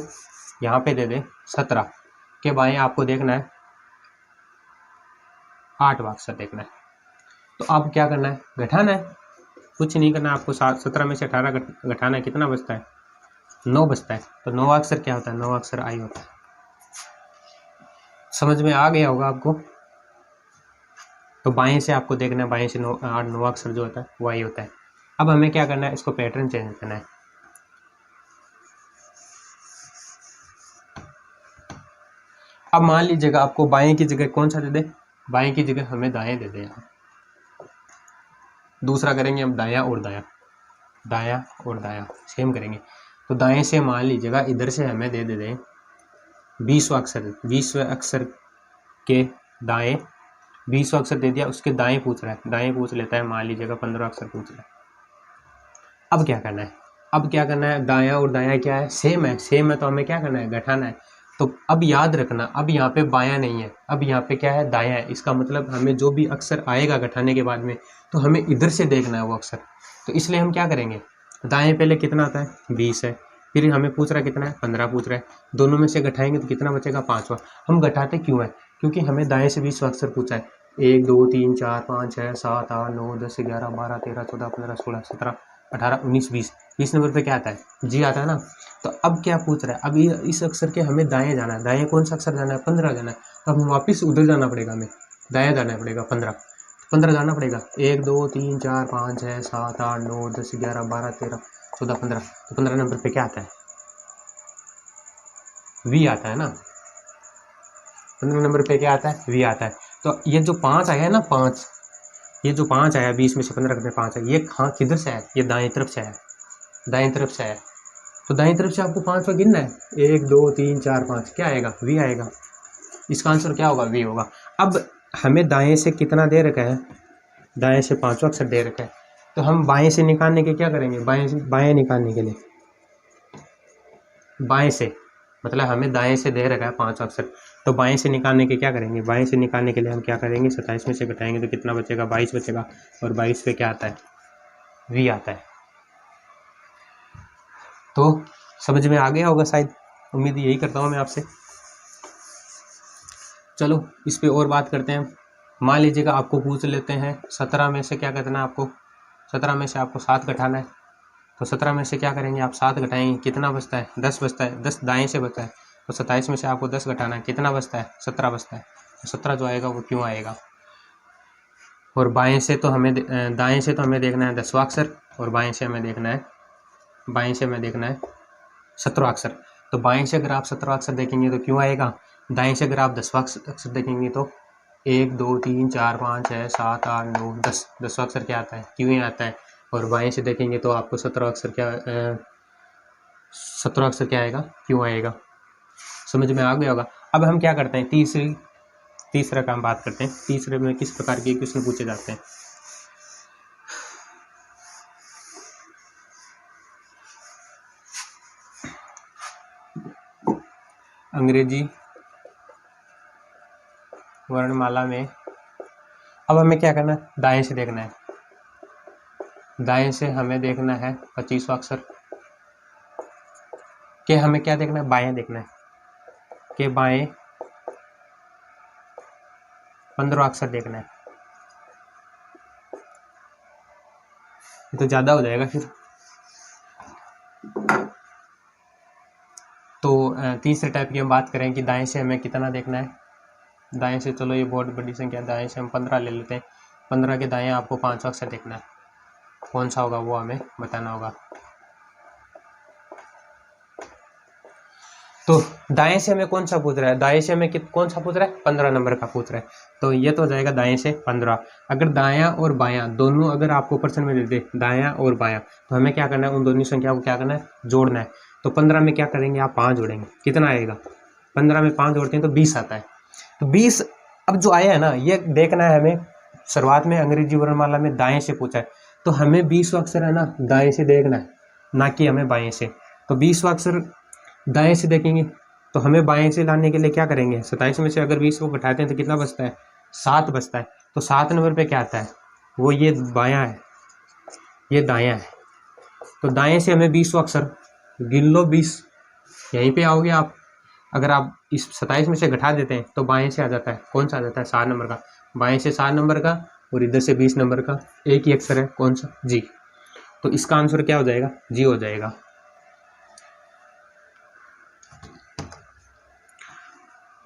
यहाँ पे दे दे 17 के बाएं आपको देखना है 8वां अक्षर देखना है, तो अब क्या करना है, घटाना है, कुछ नहीं करना आपको। 17 में से 18 घटाना है, कितना बचता है, 9 बचता है। तो 9वां अक्षर क्या होता है, 9वां अक्षर आई होता है। समझ में आ गया होगा आपको। तो बाएं से आपको देखना है, बाएं से 9वां अक्षर जो होता है वो आई होता है। अब हमें क्या करना है, इसको पैटर्न चेंज करना है। अब मान लीजिएगा आपको बाएं की जगह कौन सा दे दे, बाएं की जगह हमें दाएं दे दे। दूसरा करेंगे हम दायां और दायां, दायां और दायां सेम करेंगे। तो दाएं से मान लीजिएगा इधर से हमें दे दे 20वां अक्षर, 20वें अक्षर के दाएं 20वां अक्षर दे दिया, उसके दाएं पूछ रहा है, दाएं पूछ लेता है, मान लीजिएगा 15वां अक्षर पूछ रहा है। अब क्या करना है, अब क्या करना है, दायां और दायां क्या है, सेम है, सेम है, तो हमें क्या करना है, घटाना है। तो अब याद रखना, अब यहाँ पे बायां नहीं है, अब यहाँ पे क्या है, दायां है। इसका मतलब हमें जो भी अक्षर आएगा घटाने के बाद में, तो हमें इधर से देखना है वो अक्षर। तो इसलिए हम क्या करेंगे, दाएं पहले कितना आता है, 20 है, फिर हमें पूछ रहा है कितना है, 15 पूछ रहा है, दोनों में से घटाएंगे तो कितना बचेगा, 5वां। हम घटाते क्यों है, क्योंकि हमें दाएं से 20वां अक्षर पूछा है। 1 2 3 4 5 6 7 8 9 10 11 12 13 14 15 16 17 18 19 20, 20 नंबर पे क्या आता है, जी आता है ना। तो अब क्या पूछ रहा है, अब ये इस अक्षर के हमें दाएं जाना है, दाएं कौन सा अक्षर जाना है, 15 जाना है। तो अब वापिस उधर जाना पड़ेगा, हमें दाएं जाना पड़ेगा, 15 जाना पड़ेगा। 1 2 3 4 5 6 7 8 9 10 11 12 13 14 15, तो 15 नंबर पे क्या आता है, वी आता है ना। 15 नंबर पे क्या आता है, वी आता है। तो ये जो 5 आया है ना, 5, ये जो 5 आया 20 में से 15 में 5 है, ये हाँ किधर से आया, ये दाएं तरफ से आया, दाएं तरफ से आया। तो दाएं तरफ से आपको 5वां गिनना है, 1 2 3 4 5, क्या आएगा, वी आएगा। इसका आंसर क्या होगा, वी होगा। अब हमें दाएं से कितना दे रखा है, दाएं से 5वां अक्षर दे रखा है, तो हम बाएं से निकालने के क्या करेंगे, बाएं निकालने के लिए, बाएं से मतलब हमें दाएं से दे रखा है 5वां अक्षर, तो बाएं से निकालने के क्या करेंगे, बाएं से निकालने के लिए हम क्या करेंगे, 27 में से घटाएंगे तो कितना बचेगा, 22 बचेगा, और 22 पे क्या आता है, वी आता है। तो समझ में आ गया होगा शायद, उम्मीद यही करता हूँ मैं आपसे। चलो इस पे और बात करते हैं। मान लीजिएगा आपको पूछ लेते हैं 17 में से क्या करना है आपको, 17 में से आपको 7 घटाना है। तो 17 में से क्या करेंगे आप, 7 घटाएंगे, कितना बचता है, 10 बचता है, 10 दाएं से बचता है। तो 27 में से आपको 10 घटाना है, कितना बचता है, 17 बचता है। तो 17 जो आएगा वो क्यों आएगा। और बाएं से तो हमें दाएं से तो हमें देखना है 10वां अक्षर, और बाएं से हमें देखना है, बाएं से हमें देखना है 17वां अक्षर। तो बाएं से अगर आप 17वां अक्षर देखेंगे तो क्यों आएगा, दाएं से अगर आप 10वां अक्षर देखेंगे तो 1 2 3 4 5 6 7 8 9 10, 10वां अक्षर क्या आता है, क्यों ही आता है। और बाएं से देखेंगे तो आपको 17वां अक्षर क्या 17वां अक्षर क्या आएगा, क्यों आएगा। समझ में आ गया होगा। अब हम क्या करते हैं, तीसरा काम बात करते हैं। तीसरे में किस प्रकार के क्वेश्चन पूछे जाते हैं। अंग्रेजी वर्णमाला में अब हमें क्या करना है, दाएं से देखना है, दाएं से हमें देखना है 25वां अक्षर के, हमें क्या देखना है, बाएं देखना है के बाएं 15वां अक्षर देखना है। ये तो ज़्यादा हो जाएगा फिर। तो तीसरे टाइप की हम बात करें कि दाएं से हमें कितना देखना है। दाएं से चलो ये बहुत बड़ी संख्या, दाएं से हम 15 ले लेते हैं। 15 के दाएं आपको 5वां अक्षर देखना है, कौन सा होगा वो हमें बताना होगा। तो दाएं से हमें कौन सा पूछ रहा है, दाएं से हमें कौन सा पूछ रहा है, 15 नंबर का पूछ रहा है। तो ये तो हो जाएगा दाएं से 15। अगर दायां और बायां दोनों अगर आपको प्रश्न में दे दे दायां और बायां, तो हमें क्या करना है, उन दोनों संख्या को क्या करना है, जोड़ना है। तो 15 में क्या करेंगे आप, 5 जोड़ेंगे, कितना आएगा, 15 में 5 जोड़ते हैं तो 20 आता है। तो 20 अब जो आया है ना, ये देखना है हमें। शुरुआत में अंग्रेजी वर्णमाला में दाएं से पूछा है, तो हमें 20वां अक्षर है ना दाएं से देखना है, ना कि हमें बाएं से। तो 20वां अक्षर दाएं से देखेंगे, तो हमें बाएं से लाने के लिए क्या करेंगे, 27 में से अगर 20 को घटाते हैं तो कितना बचता है, 7 बचता है। तो 7 नंबर पे क्या आता है, वो ये बायां है, ये दायां है। तो दाएं से हमें 20वां अक्षर गिन लो, 20 यहीं पे आओगे आप। अगर आप इस 27 में से घटा देते हैं तो बाएं से आ जाता है, कौन सा आ जाता है, 7 नंबर का। बाएं से 7 नंबर का और इधर से 20 नंबर का, एक ही अक्षर है, कौन सा, जी। तो इसका आंसर क्या हो जाएगा, जी हो जाएगा।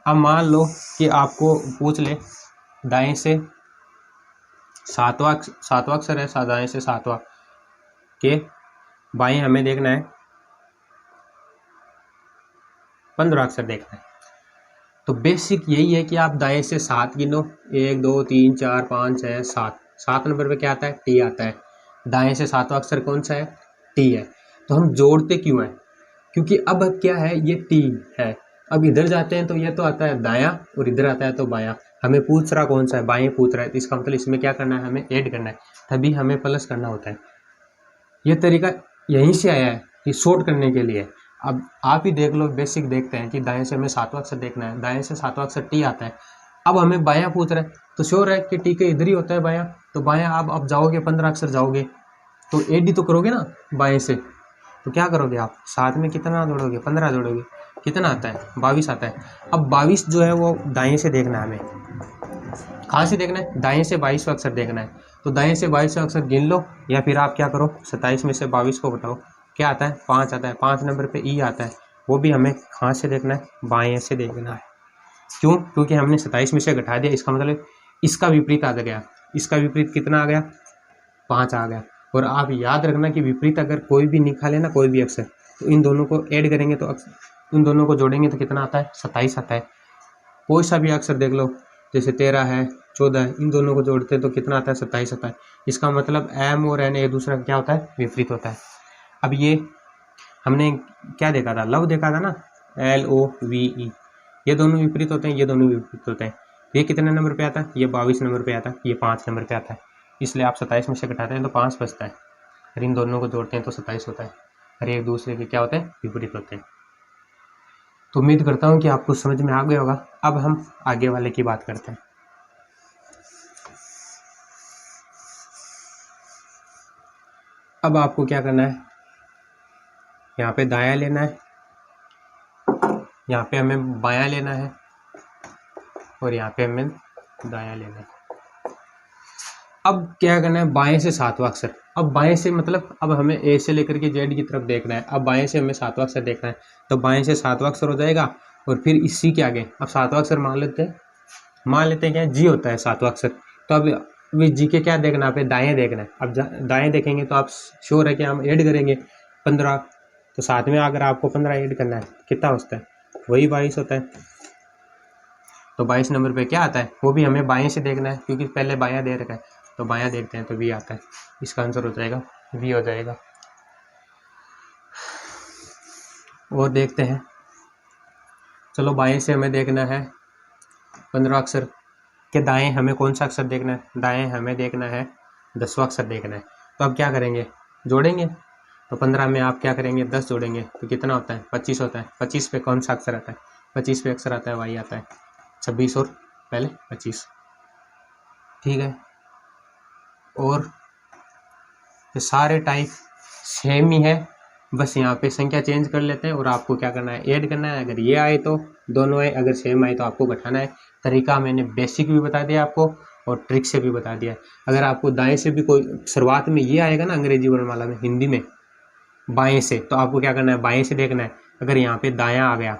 अब मान लो कि आपको पूछ ले दाएं से सातवां अक्षर है, दाएं से 7वां के बाएं हमें देखना है 15 अक्षर देखना है। तो बेसिक यही है कि आप दाएं से 7 गिनो, 1 2 3 4 5 6 7, 7 नंबर पे क्या आता है, टी आता है। दाएं से 7वां अक्षर कौन सा है, टी है। तो हम जोड़ते क्यों हैं, क्योंकि अब क्या है, ये टी है। अब इधर जाते हैं तो ये तो आता है दायां और इधर आता है तो बायां। हमें पूछ रहा कौन सा है, बाएं पूछ रहा है, तो इसका मतलब इसमें क्या करना है, हमें ऐड करना है, तभी हमें प्लस करना होता है। ये तरीका यहीं से आया है कि शॉर्ट करने के लिए। अब आप ही देख लो, बेसिक देखते हैं कि दाएं से हमें 7वां अक्षर देखना है, दाएं से 7वां अक्षर टी आता है। अब हमें बायां पूछ रहा है, तो श्योर है कि टी के इधर ही होता है बायां। तो बायां आप जाओगे, 15 अक्षर जाओगे तो एड ही तो करोगे ना बाएं से। तो क्या करोगे आप, 7 में कितना जोड़ोगे, 15 जोड़ोगे, कितना आता है, 22 आता है। अब 22 जो है वो दाएं से देखना है हमें, कहाँ से देखना है, दाएं से 22वां अक्षर देखना है। तो दाएं से 22वां अक्षर गिन लो, या फिर आप क्या करो, 27 में से 22 को घटाओ, क्या आता है, 5 आता है। 5 नंबर पे ई आता है, वो भी हमें कहाँ से देखना है, बाएं से देखना है। क्यों, क्योंकि हमने 27 में से घटा दिया, इसका मतलब इसका विपरीत आ गया। इसका विपरीत कितना आ गया, 5 आ गया। और आप याद रखना कि विपरीत अगर कोई भी निकाले ना, कोई भी अक्षर, तो इन दोनों को ऐड करेंगे तो इन दोनों को जोड़ेंगे तो कितना आता है, 27 आता है। कोई सा भी अक्षर देख लो, जैसे 13 है, 14 है, इन दोनों को जोड़ते हैं तो कितना आता है, 27 आता है। इसका मतलब एम और एन एक दूसरे का क्या होता है, विपरीत होता है। अब ये हमने क्या देखा था, लव देखा था ना, LOVE, ये दोनों विपरीत होते हैं, ये दोनों विपरीत होते हैं। ये कितने नंबर पे आता है, ये 22 नंबर पे आता है, ये 5 नंबर पे आता है। इसलिए आप 27 में से घटाते हैं तो 5 बचता है, और इन दोनों को जोड़ते हैं तो 27 होता है, और एक दूसरे के क्या होते हैं, विपरीत होते हैं। तो उम्मीद करता हूँ कि आपको समझ में आ गया होगा। अब हम आगे वाले की बात करते हैं। अब आपको क्या करना है, यहाँ पे दायां लेना है, यहाँ पे हमें बायां लेना है, और यहाँ पे हमें दायां लेना है। अब क्या करना है, बाएं से 7वां अक्षर। अब बाएं से मतलब अब हमें ए से लेकर के जेड की तरफ देखना है। अब बाएं से हमें 7वां अक्षर देखना है, तो बाएं से 7वां अक्षर हो जाएगा, और फिर इसी के आगे अब 7वां अक्षर मान लेते हैं क्या, जी होता है 7वां अक्षर। तो अब जी के क्या देखना है, दाएं देखना है। अब दाएं देखेंगे तो आप श्योर है कि हम ऐड करेंगे 15, तो 7 में अगर आपको 15 ऐड करना है, कितना होता है, वही 22 होता है। तो 22 नंबर पे क्या आता है, वो भी हमें बाएं से देखना है, क्योंकि पहले बायां दे रखा है। तो बायां देखते हैं तो बी आता है, इसका आंसर हो जाएगा बी हो जाएगा। और देखते हैं, चलो बाएं से हमें देखना है 15 अक्षर के दाएं हमें कौन सा अक्षर देखना है, दाएं हमें देखना है 10वां अक्षर देखना है। तो अब क्या करेंगे, जोड़ेंगे। तो 15 में आप क्या करेंगे, 10 जोड़ेंगे तो कितना होता है, 25 होता है। 25 पे कौन सा अक्षर आता है, 25 पे अक्षर आता है वाई आता है, 26 और पहले 25, ठीक है। और ये सारे टाइप सेम ही है, बस यहाँ पे संख्या चेंज कर लेते हैं, और आपको क्या करना है, ऐड करना है। अगर ये आए तो दोनों आए, अगर सेम आए तो आपको घटाना है। तरीका मैंने बेसिक भी बता दिया आपको, और ट्रिक से भी बता दिया है। अगर आपको दाएं से भी कोई शुरुआत में ये आएगा ना अंग्रेजी वर्णमाला में, हिंदी में बाएं से, तो आपको क्या करना है, बाएं से देखना है। अगर यहाँ पे दायां आ गया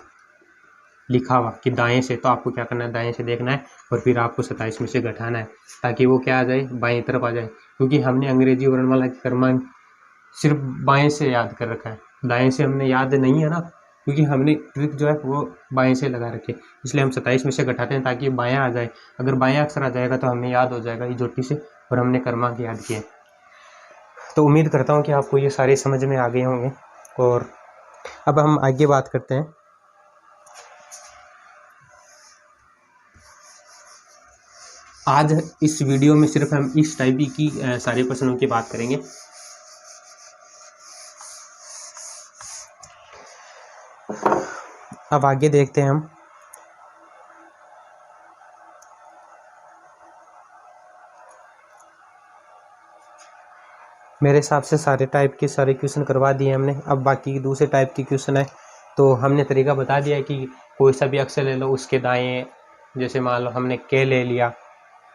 लिखा हुआ कि दाएं से, तो आपको क्या करना है, दाएं से देखना है और फिर आपको 27 में से घटाना है ताकि वो क्या आ जाए, बाएं तरफ आ जाए। क्योंकि हमने अंग्रेजी वर्णमाला की क्रमांक सिर्फ बाएं से याद कर रखा है, दाएं से हमने याद नहीं है ना, क्योंकि हमने ट्रिक जो है वो बाएं से लगा रखी है, इसलिए हम 27 में से घटाते हैं ताकि बायां आ जाए। अगर बायां अक्षर आ जाएगा तो हमें याद हो जाएगा इजोटी से और हमने क्रमांक याद किए। तो उम्मीद करता हूँ कि आपको ये सारे समझ में आ गए होंगे। और अब हम आगे बात करते हैं। आज इस वीडियो में सिर्फ हम इस टाइप की सारे प्रश्नों की बात करेंगे। अब आगे देखते हैं हम। मेरे हिसाब से सारे टाइप के सारे क्वेश्चन करवा दिए हमने। अब बाकी दूसरे टाइप के क्वेश्चन है तो हमने तरीका बता दिया है कि कोई सा भी अक्षर ले लो, उसके दाएं, जैसे मान लो हमने के ले लिया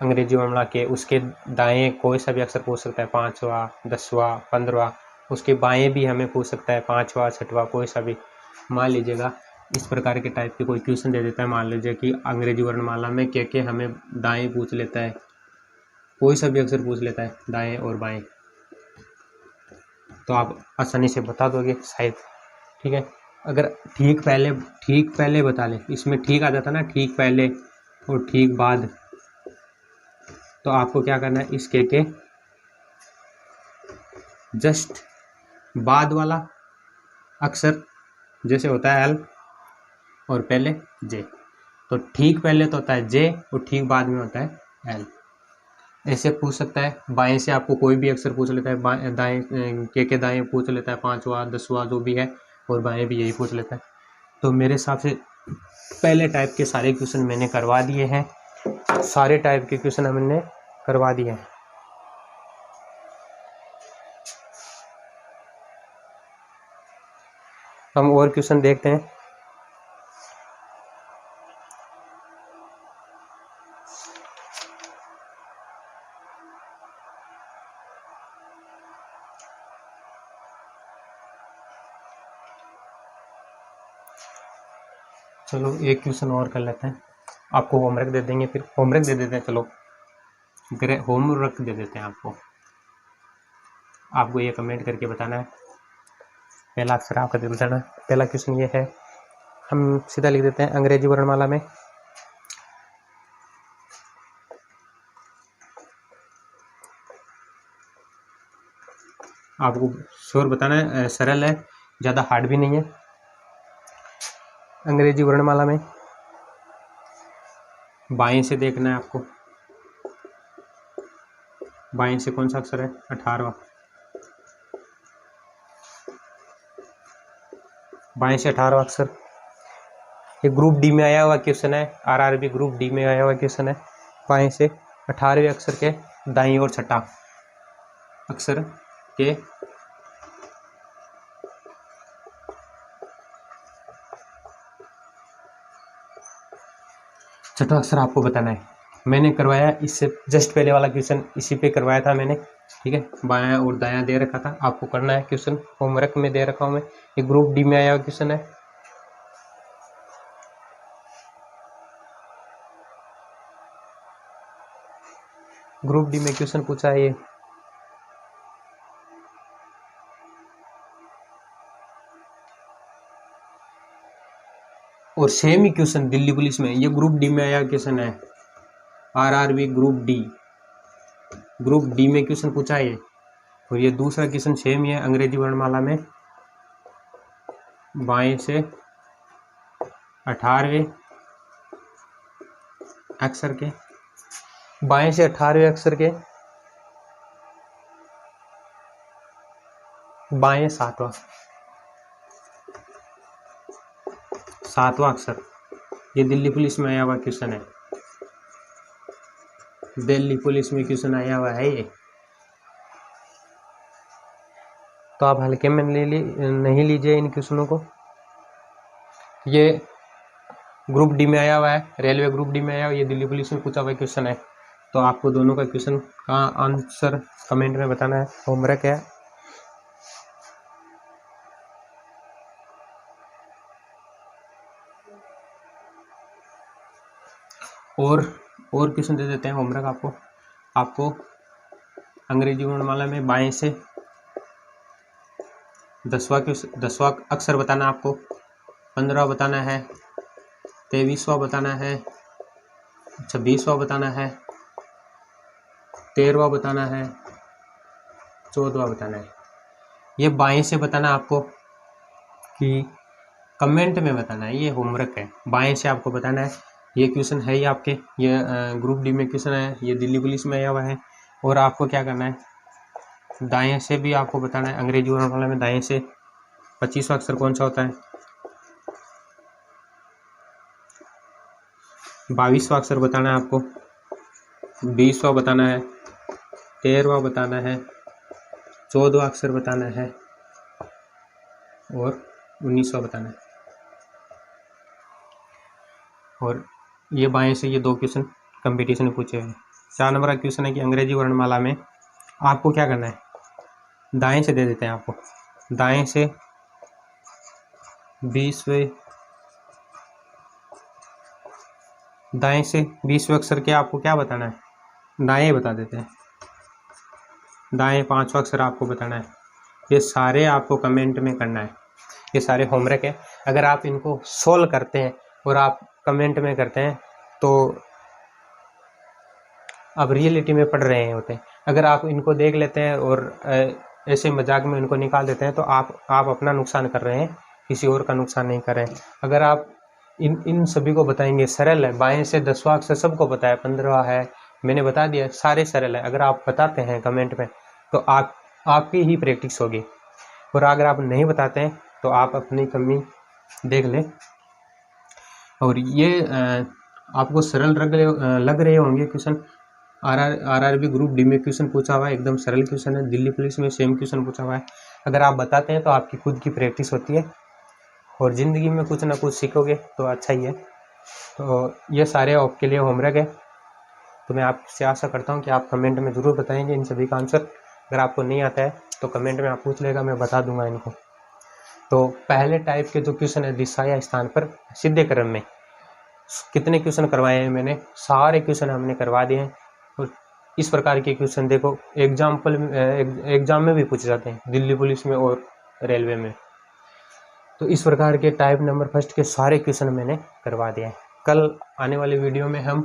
अंग्रेजी वर्णमाला के, उसके दाएं कोई सा भी अक्षर पूछ सकता है, 5वां 10वां 15वां। उसके बाएं भी हमें पूछ सकता है 5वां 6वां कोई सा भी। मान लीजिएगा इस प्रकार के टाइप के कोई क्वेश्चन दे देता है, मान लीजिए कि अंग्रेजी वर्णमाला में के हमें दाएं पूछ लेता है, कोई सा भी अक्षर पूछ लेता है दाएं और बाएं, तो आप आसानी से बता दोगे शायद। ठीक है, अगर ठीक पहले बता ले, इसमें ठीक आ जाता ना, ठीक पहले और ठीक बाद, तो आपको क्या करना है, इस के जस्ट बाद वाला अक्षर जैसे होता है एल और पहले जे, तो ठीक पहले तो होता है जे और ठीक बाद में होता है एल। ऐसे पूछ सकता है। बाएं से आपको कोई भी अक्षर पूछ लेता है, दाएं के दाएं पूछ लेता है 5वां 10वां जो भी है, और बाएं भी यही पूछ लेता है। तो मेरे हिसाब से पहले टाइप के सारे क्वेश्चन मैंने करवा दिए हैं, सारे टाइप के क्वेश्चन हमने करवा दिए हैं। हम और क्वेश्चन देखते हैं। चलो एक क्वेश्चन और कर लेते हैं, आपको होमवर्क दे देंगे, फिर होमवर्क दे देते हैं, चलो होमवर्क दे देते हैं आपको ये कमेंट करके बताना है, पहला अक्षर आपका दे बताना है। पहला क्वेश्चन ये है, हम सीधा लिख देते हैं अंग्रेजी वर्णमाला में आपको श्योर बताना है, सरल है, ज़्यादा हार्ड भी नहीं है। अंग्रेजी वर्णमाला में बाएं से देखना है आपको, बाएं से कौन सा अक्षर है, 18वां, बाएं से 18वां अक्षर। ये ग्रुप डी में आया हुआ क्वेश्चन है, आरआरबी ग्रुप डी में आया हुआ क्वेश्चन है। बाएं से 18वें अक्षर के दाईं और छठा अक्षर के छठा अक्षर आपको बताना है। मैंने करवाया इससे जस्ट पहले वाला क्वेश्चन इसी पे करवाया था मैंने। ठीक है, बायां और दायां दे रखा था, आपको करना है क्वेश्चन, होमवर्क में दे रखा हूँ मैं। ये ग्रुप डी में आया हुआ क्वेश्चन है। ग्रुप डी में क्वेश्चन पूछा है ये। और सेम ही क्वेश्चन दिल्ली पुलिस में, ये ग्रुप डी में आया क्वेश्चन है, आरआरबी ग्रुप डी में क्वेश्चन पूछा है ये। और ये दूसरा क्वेश्चन सेम ही है, अंग्रेजी वर्णमाला में बाएं से 18वें अक्षर के, बाएं से 18वें अक्षर के बाएं सातवां अक्षर, ये दिल्ली पुलिस में आया हुआ क्वेश्चन है, दिल्ली पुलिस में क्वेश्चन आया हुआ है ये। तो आप हल्के में नहीं लीजिए इन क्वेश्चनों को। ये ग्रुप डी में आया हुआ है, रेलवे ग्रुप डी में आया हुआ, ये दिल्ली पुलिस में पूछा हुआ क्वेश्चन है। तो आपको दोनों का क्वेश्चन का आंसर कमेंट में बताना है, होमवर्क है। और क्वेश्चन दे देते हैं होमवर्क आपको अंग्रेजी वर्णमाला में बाएं से 10वां अक्षर बताना, आपको 15वां बताना है, 23वां बताना है, 26वां बताना है, 13वां बताना है, 14वां बताना है। ये बाएं से बताना आपको कि कमेंट में बताना है, ये होमवर्क है, बाएं से आपको बताना है। ये क्वेश्चन है ही आपके, ये ग्रुप डी में क्वेश्चन है, ये दिल्ली पुलिस में आया हुआ है। और आपको क्या करना है, दाएं से भी आपको बताना है, अंग्रेजी वर्णमाला में दाएं से 25वां अक्षर कौन सा होता है, 22वां अक्षर बताना है आपको, 20वां बताना है, 13वां बताना है, 14वां अक्षर बताना है और 19वां बताना है। और ये बाएं से ये 2 क्वेश्चन कंपटीशन में पूछे हैं। 4 नंबर का क्वेश्चन है कि अंग्रेजी वर्णमाला में आपको क्या करना है, दाएं से दे देते हैं आपको, दाएं से 20वें अक्षर के आपको क्या बताना है, दाएं बता देते हैं, दाएं 5वां अक्षर आपको बताना है। ये सारे आपको कमेंट में करना है, ये सारे होमवर्क है। अगर आप इनको सोल्व करते हैं और आप कमेंट में करते हैं तो आप रियलिटी में पढ़ रहे होते हैं। अगर आप इनको देख लेते हैं और ऐसे मजाक में इनको निकाल देते हैं तो आप अपना नुकसान कर रहे हैं, किसी और का नुकसान नहीं कर रहे हैं। अगर आप इन सभी को बताएंगे, सरल है, बाएं से 10वां अक्षर सबको पता है, 15वां है, मैंने बता दिया, सारे सरल है। अगर आप बताते हैं कमेंट में तो आपकी ही प्रैक्टिस होगी। और अगर आप नहीं बताते हैं तो आप अपनी कमी देख लें। और ये आपको सरल लग रहे होंगे क्वेश्चन। आरआरबी ग्रुप डी में क्वेश्चन पूछा हुआ है, एकदम सरल क्वेश्चन है। दिल्ली पुलिस में सेम क्वेश्चन पूछा हुआ है। अगर आप बताते हैं तो आपकी खुद की प्रैक्टिस होती है और ज़िंदगी में कुछ ना कुछ सीखोगे तो अच्छा ही है। तो ये सारे आपके लिए होमवर्क है। तो मैं आपसे आशा करता हूँ कि आप कमेंट में ज़रूर बताएंगे इन सभी का आंसर। अगर आपको नहीं आता है तो कमेंट में आप पूछ लेगा, मैं बता दूंगा इनको। तो पहले टाइप के जो क्वेश्चन है दिशा या स्थान पर सीधे क्रम में कितने क्वेश्चन करवाए हैं मैंने, सारे क्वेश्चन हमने करवा दिए हैं। और इस प्रकार के क्वेश्चन देखो एग्जाम में भी पूछे जाते हैं, दिल्ली पुलिस में और रेलवे में। तो इस प्रकार के टाइप नंबर फर्स्ट के सारे क्वेश्चन मैंने करवा दिए हैं। कल आने वाले वीडियो में हम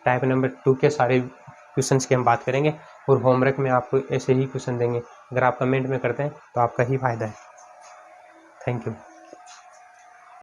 टाइप नंबर 2 के सारे क्वेश्चंस की हम बात करेंगे और होमवर्क में आपको ऐसे ही क्वेश्चन देंगे। अगर आप कमेंट में करते हैं तो आपका ही फायदा है। Thank you.